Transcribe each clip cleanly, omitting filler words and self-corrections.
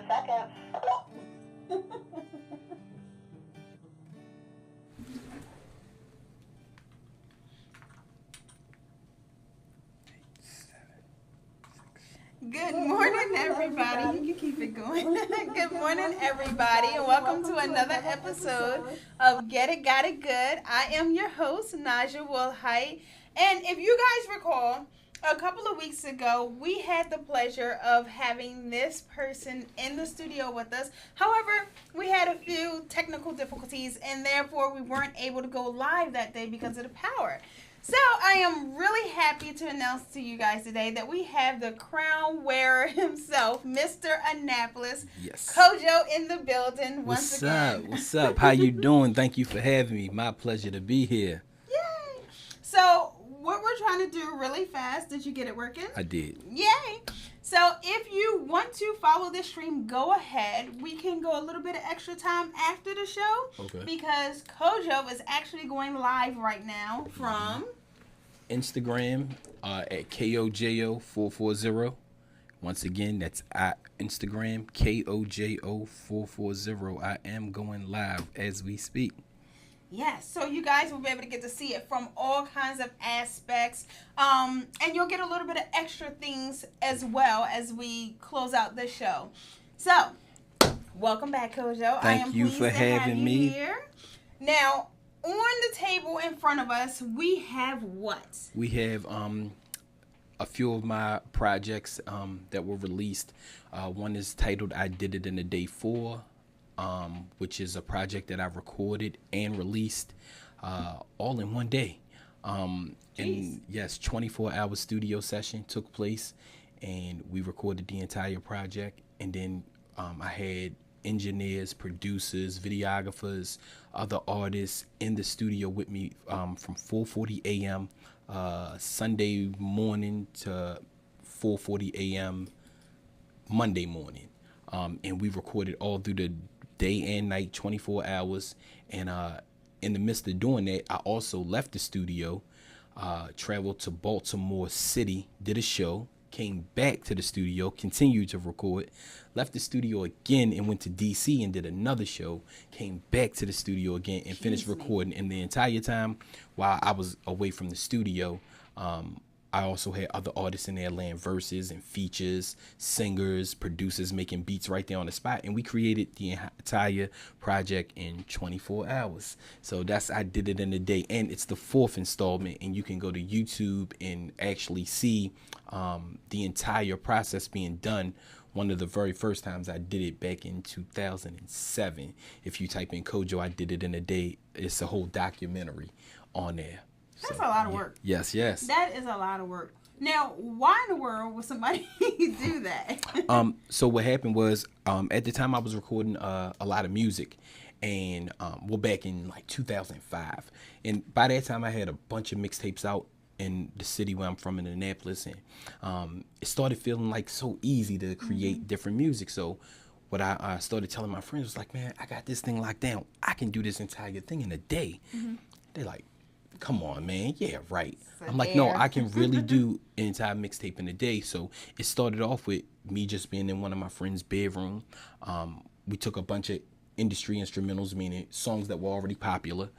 seconds. Good morning, everybody. You can keep it going. Good morning, everybody, and welcome to another episode of Get It, Got It Good. I am your host, Naja Woolhite. And if you guys recall, a couple of weeks ago, we had the pleasure of having this person in the studio with us. However, we had a few technical difficulties, and therefore we weren't able to go live that day because of the power. So I am really happy to announce to you guys today that we have the crown wearer himself, Mr. Annapolis. Yes. Kojo in the building once again. What's up? How you doing? Thank you for having me. My pleasure to be here. Yay! So what we're trying to do really fast, did you get it working? I did. Yay! So if you want to follow this stream, go ahead. We can go a little bit of extra time after the show. Okay. Because Kojo is actually going live right now from Instagram at Kojo440. Once again, that's at Instagram Kojo440. I am going live as we speak. Yes, so you guys will be able to get to see it from all kinds of aspects. And you'll get a little bit of extra things as well as we close out the show. So, welcome back, Kojo. Thank you for having me here. Now, on the table in front of us, we have what? We have a few of my projects that were released. One is titled I Did It in a Day 4. Which is a project that I recorded and released all in one day. And yes, 24-hour studio session took place, and we recorded the entire project. And then I had engineers, producers, videographers, other artists in the studio with me from 4:40 a.m. Sunday morning to 4:40 a.m. Monday morning. And we recorded all through the day and night, 24 hours. And in the midst of doing that, I also left the studio, traveled to Baltimore City, did a show, came back to the studio, continued to record, left the studio again and went to DC and did another show, came back to the studio again and finished recording. And the entire time while I was away from the studio, I also had other artists in there laying verses and features, singers, producers making beats right there on the spot. And we created the entire project in 24 hours. So I did it in a day. And it's the 4th installment. And you can go to YouTube and actually see the entire process being done. One of the very first times I did it back in 2007. If you type in Kojo, I Did It in a Day, it's a whole documentary on there. That's a lot of work. Yes. That is a lot of work. Now, why in the world would somebody do that? So what happened was, at the time I was recording a lot of music, and back in like 2005. And by that time I had a bunch of mixtapes out in the city where I'm from, in Annapolis, and it started feeling like so easy to create different music. So what I started telling my friends was like, man, I got this thing locked down. I can do this entire thing in a day. They're like, come on, man. Yeah, right. I'm like, no, I can really do an entire mixtape in a day. So it started off with me just being in one of my friends' bedroom. We took a bunch of industry instrumentals, meaning songs that were already popular,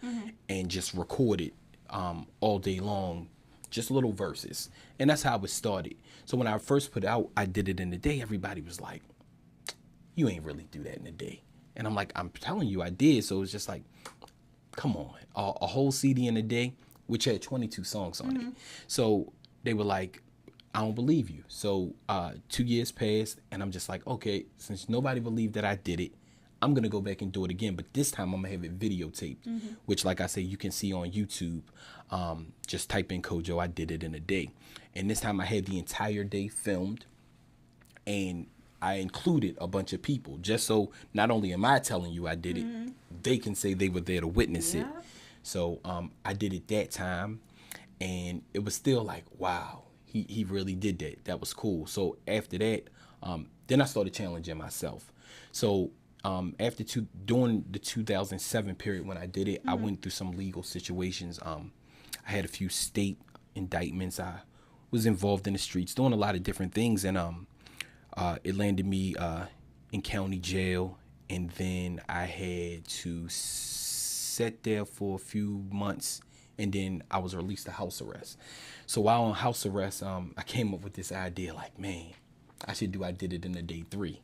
and just recorded all day long, just little verses. And that's how it started. So when I first put out I Did It in a Day, everybody was like, you ain't really do that in a day. And I'm like, I'm telling you I did. So it's just like, come on, a whole CD in a day, which had 22 songs on it. So they were like, I don't believe you. So 2 years passed, and I'm just like, okay, since nobody believed that I did it, I'm going to go back and do it again. But this time I'm going to have it videotaped, which, like I say, you can see on YouTube. Just type in Kojo, I Did It in a Day. And this time I had the entire day filmed, and I included a bunch of people just so not only am I telling you I did it, they can say they were there to witness it. So I did it that time, and it was still like, wow, he really did that. That was cool. So after that, then I started challenging myself. So after during the 2007 period when I did it, I went through some legal situations. I had a few state indictments. I was involved in the streets doing a lot of different things, and it landed me in county jail, and then I had to sit there for a few months, and then I was released to house arrest. So while on house arrest, I came up with this idea, like, man, I should do I Did It in a Day 3.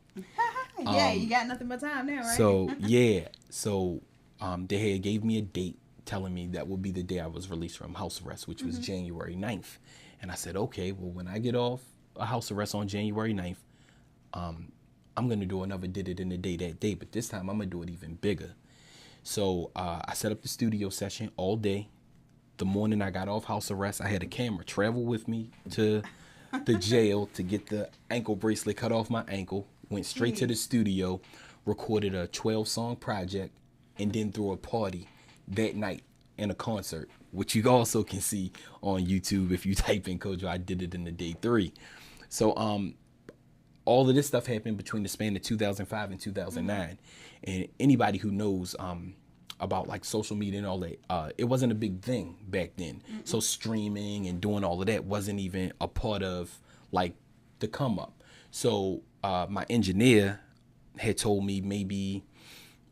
Yeah, you got nothing but time now, right? So yeah, so they had gave me a date telling me that would be the day I was released from house arrest, which was January 9th. And I said, okay, well, when I get off a house arrest on January 9th, I'm going to do another Did It in a Day that day, but this time I'm going to do it even bigger. So I set up the studio session all day. The morning I got off house arrest, I had a camera travel with me to the jail to get the ankle bracelet cut off my ankle, went straight to the studio, recorded a 12-song project, and then threw a party that night in a concert, which you also can see on YouTube if you type in Kojo, I Did It in a Day 3. So all of this stuff happened between the span of 2005 and 2009. And anybody who knows about like social media and all that, it wasn't a big thing back then. So streaming and doing all of that wasn't even a part of like the come up. So my engineer had told me maybe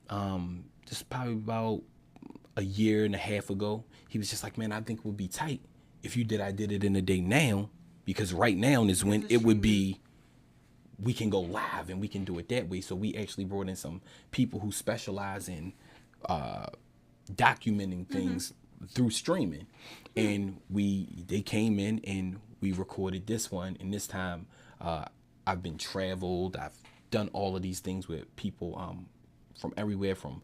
just probably about a year and a half ago, he was just like, man, I think it would be tight if you did I Did It in a Day now, because right now is when it would be, we can go live and we can do it that way. So we actually brought in some people who specialize in documenting things through streaming. And they came in and we recorded this one. And this time I've been traveled. I've done all of these things with people from everywhere, from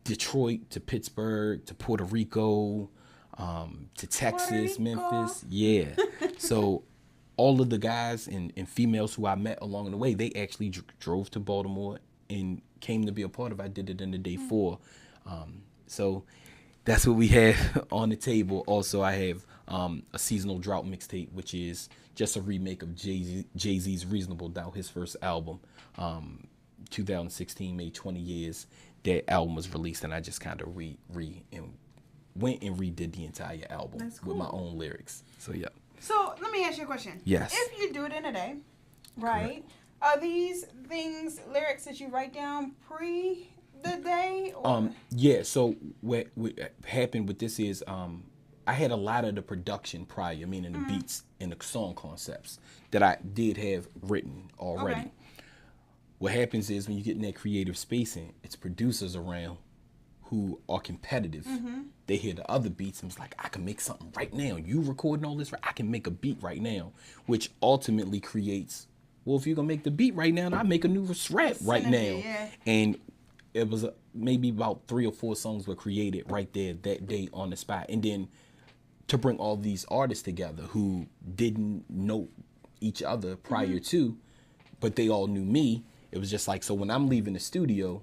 Detroit to Pittsburgh to Puerto Rico to Texas, Memphis. Yeah. So all of the guys and females who I met along the way, they actually drove to Baltimore and came to be a part of I Did It in a Day 4. So that's what we have on the table. Also, I have a seasonal drought mixtape, which is just a remake of Jay-Z's Reasonable Doubt, his first album. 2016 made 20 years. That album was released, and I just kind of went and redid the entire album with my own lyrics. So yeah. So let me ask you a question. Yes. If you do it in a day, right? Correct. Are these things lyrics that you write down pre the day? Or? Yeah. So what happened with this is I had a lot of the production prior, meaning the beats and the song concepts that I did have written already. Okay. What happens is when you get in that creative space and it's producers around who are competitive, they hear the other beats and it's like, I can make something right now. You recording all this, I can make a beat right now, which ultimately creates, well, if you're going to make the beat right now, I'll make a new rap right now. Yeah. And it was maybe about 3 or 4 songs were created right there that day on the spot. And then to bring all these artists together who didn't know each other prior to, but they all knew me. It was just like, so when I'm leaving the studio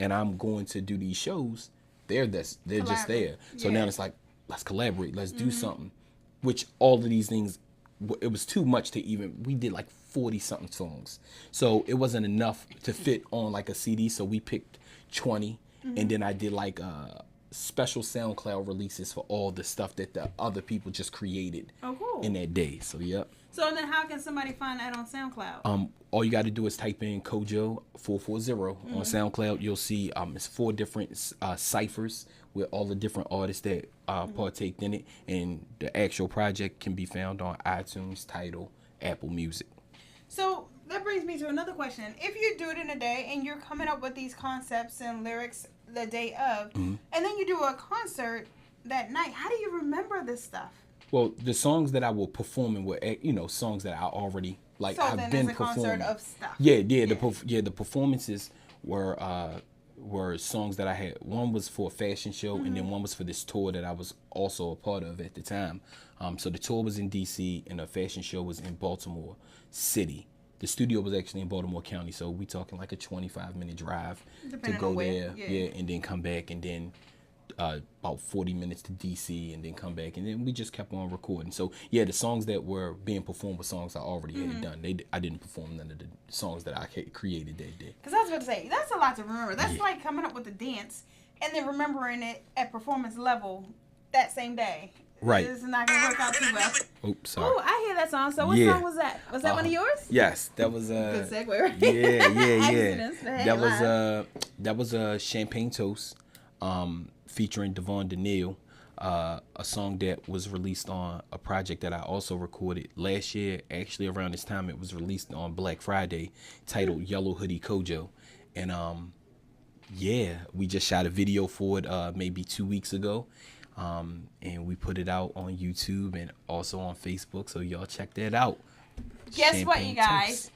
and I'm going to do these shows, they're just there. So now it's like, let's collaborate, let's do something. Which all of these things, it was too much to even, we did like 40 something songs. So it wasn't enough to fit on like a CD. So we picked 20 and then I did like special SoundCloud releases for all the stuff that the other people just created in that day. So yep. So then how can somebody find that on SoundCloud? All you got to do is type in Kojo 440 on SoundCloud. You'll see it's 4 different ciphers with all the different artists that partaked in it, and the actual project can be found on iTunes, Tidal, Apple Music. So that brings me to another question. If you do it in a day and you're coming up with these concepts and lyrics the day of, and then you do a concert that night, how do you remember this stuff? Well, the songs that I will perform in were, songs that I already like. So I've then been it's a performing. concert of stuff. Yeah. The performances were songs that I had. One was for a fashion show, and then one was for this tour that I was also a part of at the time. So the tour was in D.C. and the fashion show was in Baltimore City. The studio was actually in Baltimore County, so we talking like a 25-minute drive to go there, and then come back, and then about 40 minutes to DC, and then come back, and then we just kept on recording. So yeah, the songs that were being performed were songs I already had done. I didn't perform none of the songs that I had created that day. Because I was about to say, that's a lot to remember. That's like coming up with a dance and then remembering it at performance level that same day. Right. It's not gonna work out too well. Oops, sorry. Oh, I hear that song. So what song was that? Was that one of yours? Yes, that was good segue, right? Yeah. That was a Champagne Toast, featuring Devon Danielle, a song that was released on a project that I also recorded last year. Actually, around this time, it was released on Black Friday, titled Yellow Hoodie Kojo, and we just shot a video for it maybe 2 weeks ago. And we put it out on YouTube and also on Facebook, so y'all check that out. Guess what, you guys?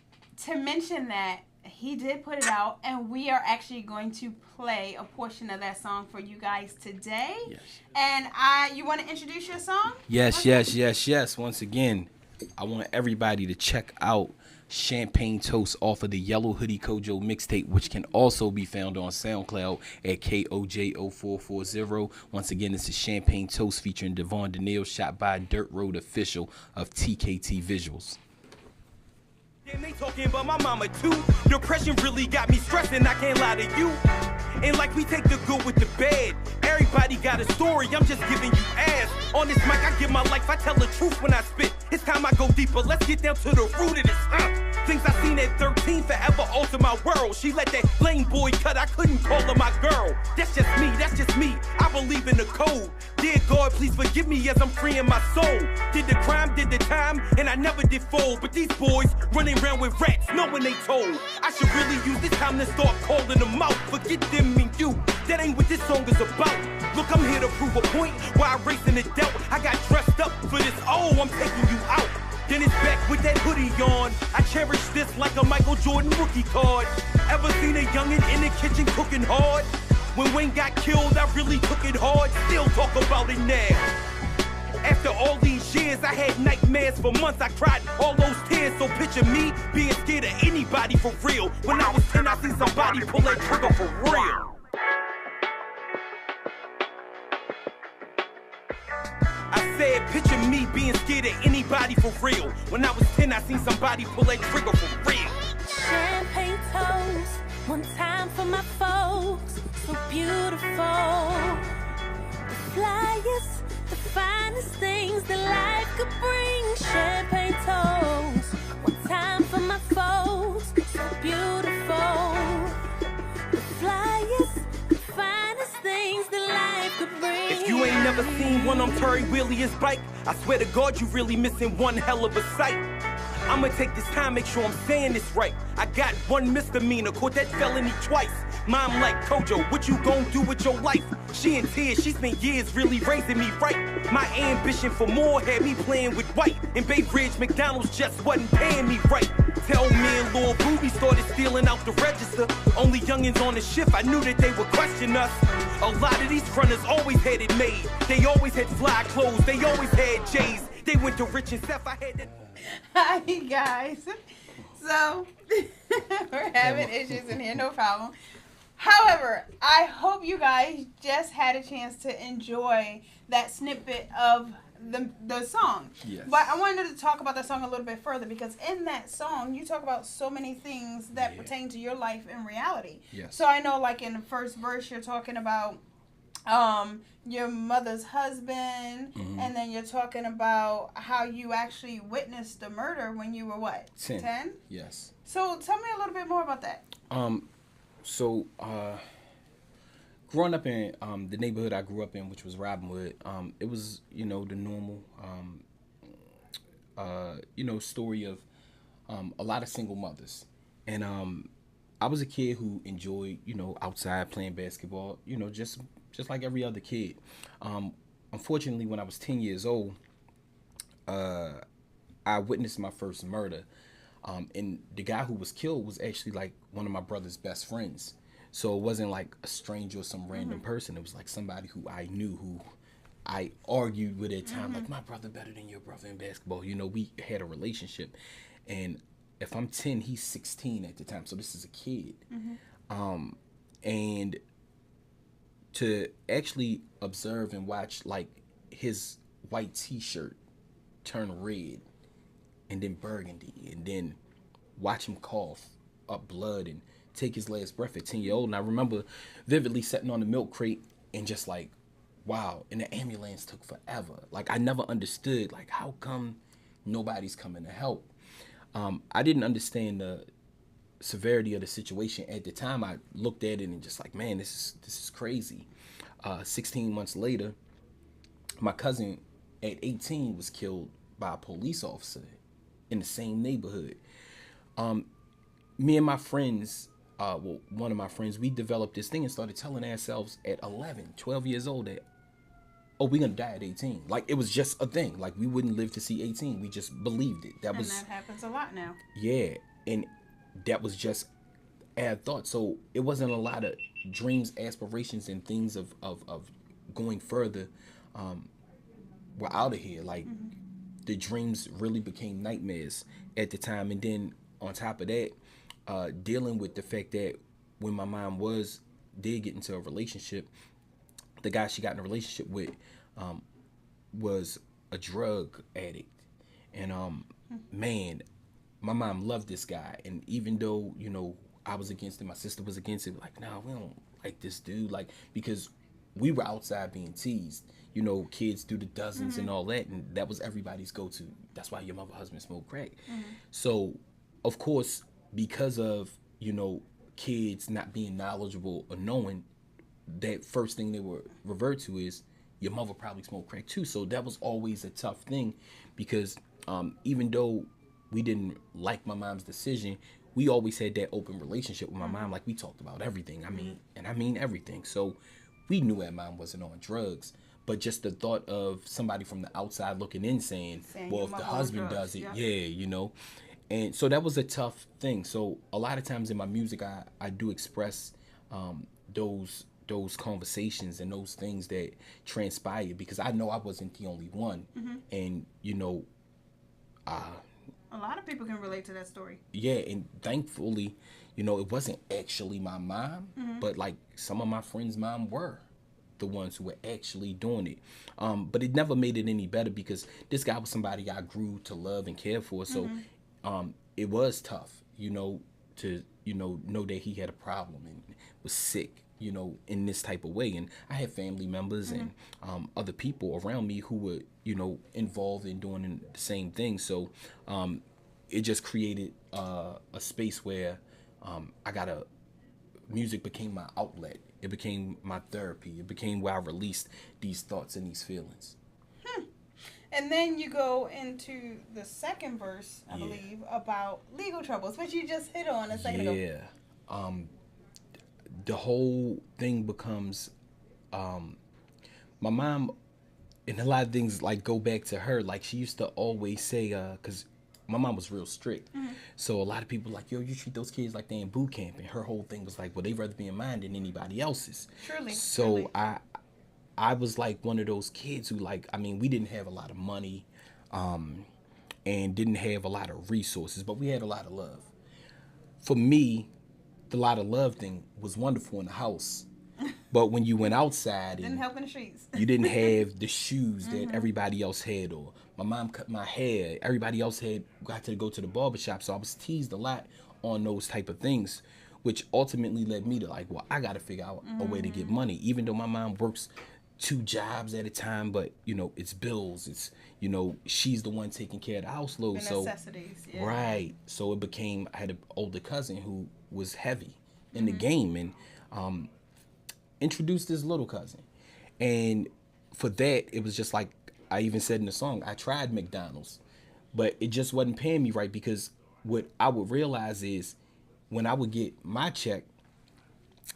To mention that, he did put it out, and we are actually going to play a portion of that song for you guys today. Yes. And you want to introduce your song? Yes. Once again, I want everybody to check out Champagne Toast off of the Yellow Hoodie Kojo mixtape, which can also be found on SoundCloud at KOJ0440. Once again, this is Champagne Toast featuring Devon Danielle, shot by Dirt Road Official of TKT Visuals. Damn, they talking about my mama too. Depression really got me stressing, I can't lie to you. And like we take the good with the bad. Everybody got a story, I'm just giving you ass. On this mic, I give my life, I tell the truth when I spit. It's time I go deeper, let's get down to the root of this. Things I seen at 13 forever alter my world. She let that lame boy cut, I couldn't call her my girl. That's just me, I believe in the code. Dear God, please forgive me as I'm freeing my soul. Did the crime, did the time, and I never did fold. But these boys running around with rats, knowing they told. I should really use this time to start calling them out. Forget them and you, that ain't what this song is about. Look, I'm here to prove a point, while racing the doubt. I got dressed up for this, I'm taking you out. Then it's back with that hoodie on. I cherish this like a Michael Jordan rookie card. Ever seen a youngin' in the kitchen cooking hard? When Wayne got killed, I really took it hard. Still talk about it now. After all these years, I had nightmares for months. I cried all those tears. So picture me being scared of anybody for real. When I was 10, I seen somebody pull that trigger for real. I said, picture me being scared of anybody for real. When I was 10, I seen somebody pull that trigger for real. Champagne toast, one time for my folks, so beautiful. The flyest, the finest things that life could bring. Champagne toast, one time for my folks, so beautiful. The flyest, the finest things that life could bring. If you ain't never seen one on Terry Willie's bike, I swear to God you really missing one hell of a sight. I'ma take this time, make sure I'm saying this right. I got one misdemeanor, caught that felony twice. Mom like, Kojo, what you gon' do with your life? She in tears, she spent years really raising me right. My ambition for more had me playing with white. In Bay Ridge, McDonald's just wasn't paying me right. Tell me and Lil Booby started stealing out the register. Only youngins on the shift, I knew that they would question us. A lot of these fronters always had it made. They always had fly clothes, they always had J's. They went to Rich and Seth, I had to... Hi, guys. So, we're having issues in here, no problem. However, I hope you guys just had a chance to enjoy that snippet of the song. Yes. But I wanted to talk about that song a little bit further because in that song, you talk about so many things that pertain to your life in reality. Yes. So I know, like, in the first verse, you're talking about your mother's husband, and then you're talking about how you actually witnessed the murder when you were what? 10? Yes. So tell me a little bit more about that. So growing up in the neighborhood I grew up in, which was Robinwood, it was, the normal story of a lot of single mothers. And I was a kid who enjoyed, outside playing basketball, just like every other kid. Unfortunately, when I was 10 years old, I witnessed my first murder. And the guy who was killed was actually like one of my brother's best friends. So it wasn't like a stranger or some random person. It was like somebody who I knew, who I argued with at time, like, my brother better than your brother in basketball. We had a relationship. And if I'm 10, he's 16 at the time. So this is a kid. And to actually observe and watch, like, his white T-shirt turn red and then burgundy, and then watch him cough up blood and take his last breath at 10 years old. And I remember vividly sitting on the milk crate and just, like, wow. And the ambulance took forever. Like, I never understood, like, how come nobody's coming to help? I didn't understand the severity of the situation at the time. I looked at it and just like, man, this is crazy. 16 months later, my cousin at 18 was killed by a police officer in the same neighborhood. Me and my friends, one of my friends, we developed this thing and started telling ourselves at 11, 12 years old that, oh, we're gonna die at 18. Like, it was just a thing. Like, we wouldn't live to see 18. We just believed it. And that happens a lot now. Yeah, and that was just our thought. So it wasn't a lot of dreams, aspirations, and things of going further. We're out of here. Like, the dreams really became nightmares at the time. And then on top of that, dealing with the fact that when my mom did get into a relationship, the guy she got in a relationship with was a drug addict. And man, my mom loved this guy. And even though, I was against it, my sister was against it, like, nah, we don't like this dude. Like, because we were outside being teased. Kids do the dozens and all that, and that was everybody's go-to. That's why your mother husband smoked crack. So, of course, because of, kids not being knowledgeable or knowing, that first thing they would revert to is, your mother probably smoked crack too. So that was always a tough thing, because even though we didn't like my mom's decision, we always had that open relationship with my mom. Like, we talked about everything. I mean everything. So we knew our mom wasn't on drugs. But just the thought of somebody from the outside looking in saying well, if the husband does it, yeah. And so that was a tough thing. So a lot of times in my music, I do express those conversations and those things that transpired, because I know I wasn't the only one. And, a lot of people can relate to that story. Yeah, and thankfully, it wasn't actually my mom, but like some of my friends' mom were the ones who were actually doing it. But it never made it any better, because this guy was somebody I grew to love and care for. So it was tough, to, know that he had a problem and was sick, in this type of way. And I had family members and other people around me who were, involved in doing the same thing. So it just created a space where music became my outlet. It became my therapy. It became where I released these thoughts and these feelings. And then you go into the second verse, I believe, about legal troubles, which you just hit on a second ago. Yeah. The whole thing becomes, my mom, and a lot of things like go back to her. Like, she used to always say, because my mom was real strict. So a lot of people like, yo, you treat those kids like they in boot camp. And her whole thing was like, well, they'd rather be in mine than anybody else's. Truly. So I was like one of those kids who, like, we didn't have a lot of money and didn't have a lot of resources, but we had a lot of love. For me, the lot of love thing was wonderful in the house. But when you went outside and didn't help in the streets. You didn't have the shoes that everybody else had, or my mom cut my hair. Everybody else got to go to the barbershop, so I was teased a lot on those type of things, which ultimately led me to like, well, I got to figure out a way to get money. Even though my mom works 2 jobs at a time, but it's bills. It's she's the one taking care of the house load. The necessities. Yeah. Right. So it became, I had an older cousin who was heavy in the game, and introduced this little cousin. And for that, it was just like I even said in the song, I tried McDonald's, but it just wasn't paying me right, because what I would realize is when I would get my check,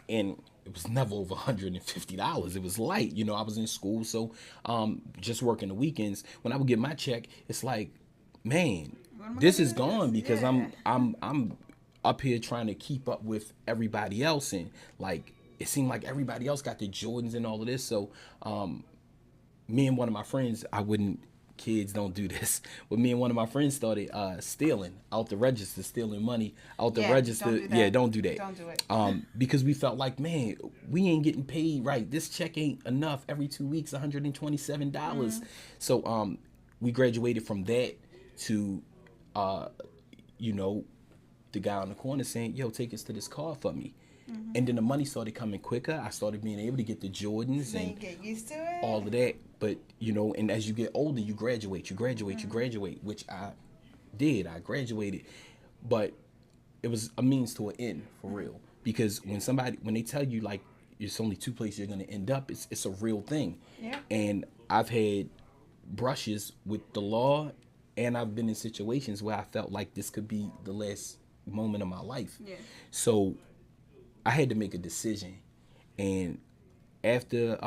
and it was never over $150. It was light. I was in school, so just working the weekends. When I would get my check, it's like, man, this is gone, because I'm up here trying to keep up with everybody else, and like it seemed like everybody else got the Jordans and all of this. So me and one of my friends, kids don't do this, but me and one of my friends started stealing out the register, stealing money out the register. Don't do that. Don't do it. Because we felt like, man, we ain't getting paid right. This check ain't enough. Every 2 weeks, $127. So we graduated from that to, the guy on the corner saying, yo, take us to this car for me. And then the money started coming quicker. I started being able to get the Jordans Then you and get used to it. all of that. But, you know, and as you get older, you graduate, which I did. I graduated. But it was a means to an end, for real. Because when they tell you, like, it's only two places you're going to end up, it's a real thing. Yeah. And I've had brushes with the law, and I've been in situations where I felt like this could be the last moment of my life. Yeah. So I had to make a decision. And after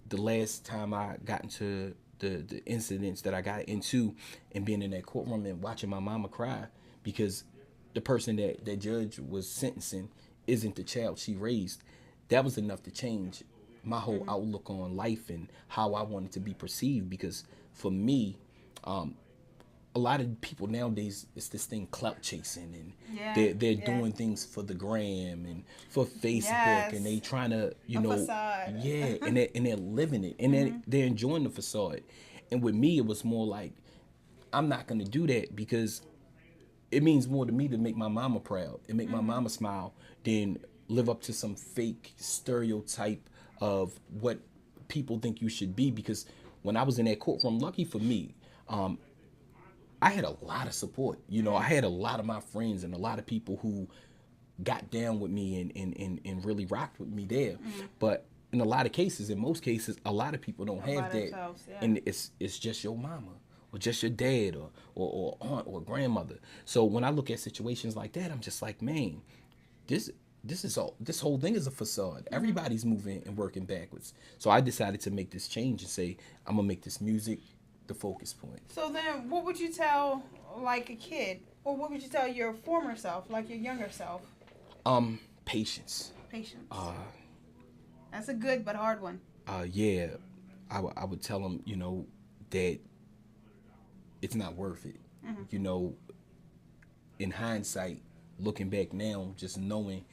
the last time I got into the incidents that I got into and being in that courtroom and watching my mama cry because the person that judge was sentencing isn't the child she raised, that was enough to change my whole outlook on life and how I wanted to be perceived. Because for me, a lot of people nowadays, it's this thing clout chasing, and they're doing things for the gram and for Facebook, and they trying to, you know, facade. and they're living it, and they're enjoying the facade. And with me, it was more like, I'm not gonna do that because it means more to me to make my mama proud and make my mama smile than live up to some fake stereotype of what people think you should be. Because when I was in that courtroom, lucky for me, I had a lot of support. You know, I had a lot of my friends and a lot of people who got down with me and really rocked with me there. But in a lot of cases, in most cases, a lot of people don't have that. And it's just your mama or just your dad or aunt or grandmother. So when I look at situations like that, I'm just like, man, this whole thing is a facade. Everybody's moving and working backwards. So I decided to make this change and say, I'm gonna make this music the focus point. So then, what would you tell like a kid, or what would you tell your former self, like your younger self? Patience. Patience. That's a good but hard one. Yeah, I would tell them, you know, that it's not worth it. You know, in hindsight, looking back now, just knowing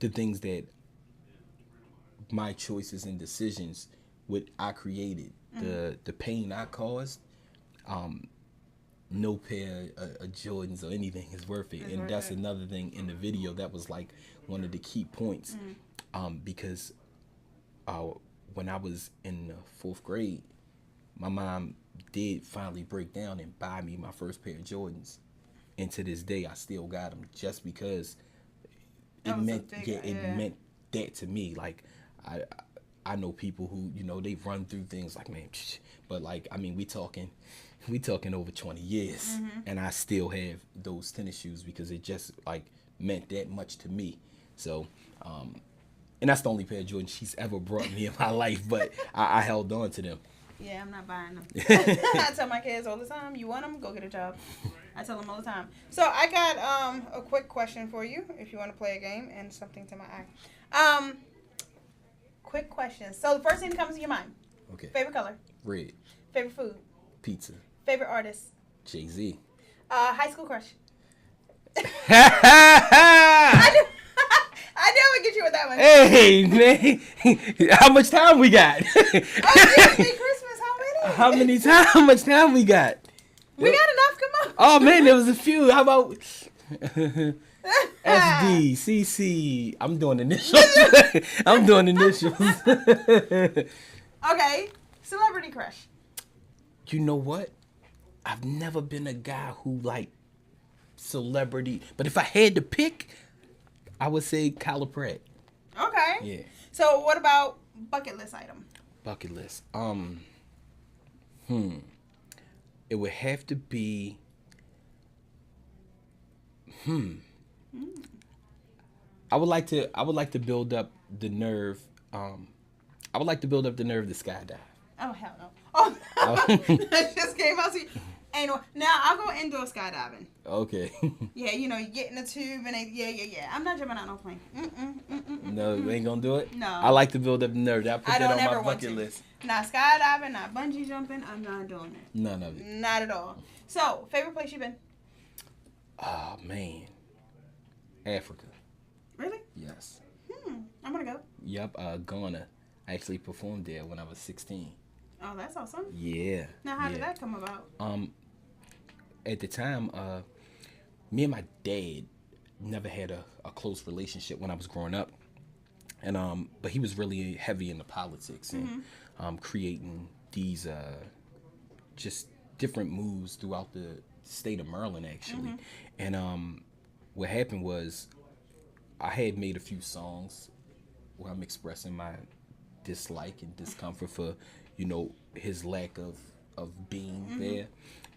the things that my choices and decisions, what I created, the pain I caused, no pair of Jordans or anything is worth it. And that's another thing in the video that was like one of the key points, because when I was in the 4th grade, my mom did finally break down and buy me my first pair of Jordans. And to this day, I still got them just because it meant that to me. Like, I know people who, you know, they run through things like, man, but like, I mean, we talking over 20 years, and I still have those tennis shoes because it just like meant that much to me. So, and that's the only pair of Jordans she's ever brought me in my life, but I held on to them. Yeah, I'm not buying them. I tell my kids all the time, you want them, go get a job. I tell them all the time. So I got a quick question for you if you want to play a game and something to my eye. Quick question. So the first thing that comes to your mind. Okay. Favorite color? Red. Favorite food? Pizza. Favorite artist? Jay-Z. High school crush? I knew I would get you with that one. Hey, man. How much time we got? It's Christmas already. How much time we got? We got enough. Come on. Oh, man, there was a few. How about SD, CC? I'm doing initials. Okay. Celebrity crush. You know what? I've never been a guy who like celebrity, but if I had to pick, I would say Kyla Pratt. Okay. Yeah. So what about bucket list item? Bucket list. It would have to be. I would like to build up the nerve. I would like to build up the nerve to skydive. Oh hell no! Oh, that just came out. Ain't no. Now I'll go indoor skydiving. Okay. Yeah, you know, you get in the tube and yeah. I'm not jumping out no plane. No, you ain't gonna do it? No. I like to build up the nerve. I'll put I that don't on ever my want bucket to. list. Not skydiving, not bungee jumping. I'm not doing that. None of it. Not at all. So, favorite place you've been? Oh man, Africa. Really? Yes. I'm gonna go. Yep. Ghana. I actually performed there when I was 16. Oh, that's awesome. Yeah. Now, how did that come about? At the time, me and my dad never had a close relationship when I was growing up. And but he was really heavy into politics and creating these just different moves throughout the state of Maryland, actually. And what happened was I had made a few songs where I'm expressing my dislike and discomfort for, you know, his lack of being there.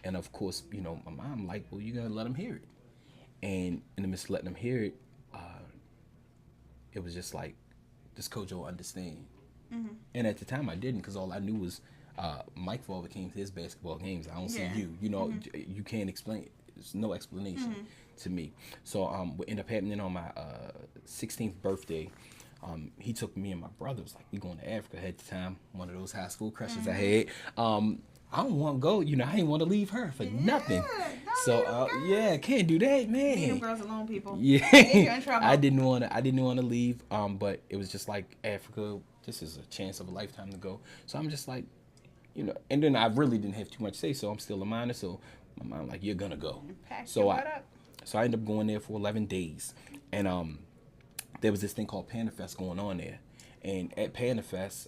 And of course, you know, my mom like, well, you gotta let him hear it. And in the midst of letting him hear it, it was just like, does Kojo understand? And at the time I didn't, because all I knew was Mike father came to his basketball games. I don't see you. You know, you can't explain it. There's no explanation to me. So what ended up happening on my 16th birthday, he took me and my brothers, like, we going to Africa at the time, one of those high school crushes I had. I don't want to go, you know, I didn't want to leave her for nothing. So can't do that, man. Leave them girls alone, people. Yeah, You're in trouble. I didn't want to leave. But it was just like, Africa, this is a chance of a lifetime to go. So I'm just like, you know, and then I really didn't have too much to say, so I'm still a minor. So my mom like, you're gonna go. So I ended up going there for 11 days, and there was this thing called Panafest going on there, and at Panafest,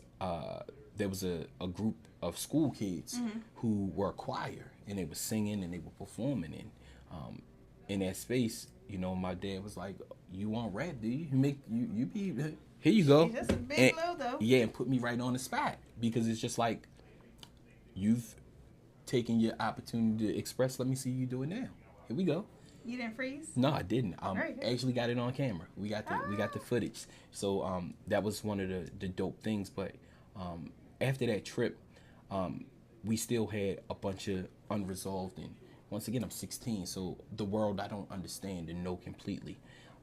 there was a group of school kids who were a choir, and they were singing and they were performing, and in that space, you know, my dad was like, "You want rap, do you? You be here you go." That's a big blow, though. Yeah, and put me right on the spot, because it's just like, you've taken your opportunity to express. Let me see you do it now. Here we go. You didn't freeze? No, I didn't. Actually got it on camera. We got the footage. So that was one of the dope things. But after that trip, we still had a bunch of unresolved. And once again, I'm 16, so the world I don't understand and know completely.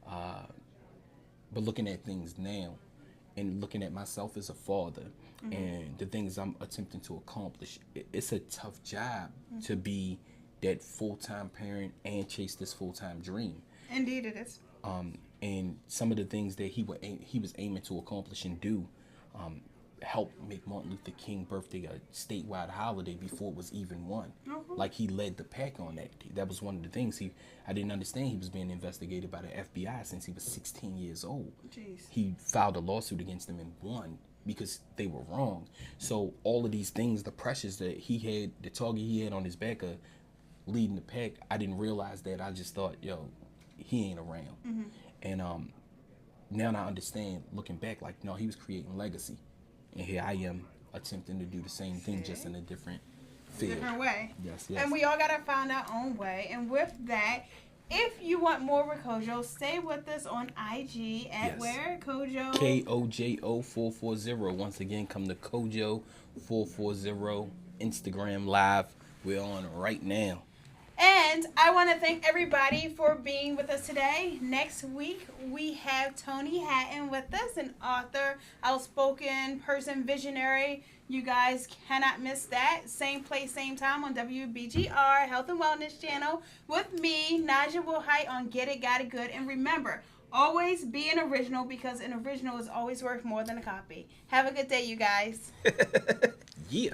But looking at things now, and looking at myself as a father, and the things I'm attempting to accomplish, it's a tough job to be that full-time parent and chase this full-time dream. Indeed it is. And some of the things that he was aiming to accomplish and do, helped make Martin Luther King birthday a statewide holiday before it was even one. Like, he led the pack on that. That was one of the things I didn't understand. He was being investigated by the FBI since he was 16 years old. Jeez. He filed a lawsuit against them and won because they were wrong. So all of these things, the pressures that he had, the target he had on his back of leading the pack, I didn't realize that. I just thought, yo, he ain't around. And now I understand, looking back, like, no, he was creating legacy. And here I am attempting to do the same thing, just in a different field. Different way. Yes. And we all got to find our own way. And with that, if you want more with Kojo, stay with us on IG at where? Kojo? KOJO 440. Once again, come to Kojo 440 Instagram Live. We're on right now. And I want to thank everybody for being with us today. Next week, we have Tony Hatton with us, an author, outspoken person, visionary. You guys cannot miss that. Same place, same time on WBGR, Health and Wellness Channel, with me, Naja Wilhite, on Get It, Got It Good. And remember, always be an original, because an original is always worth more than a copy. Have a good day, you guys. Yeah.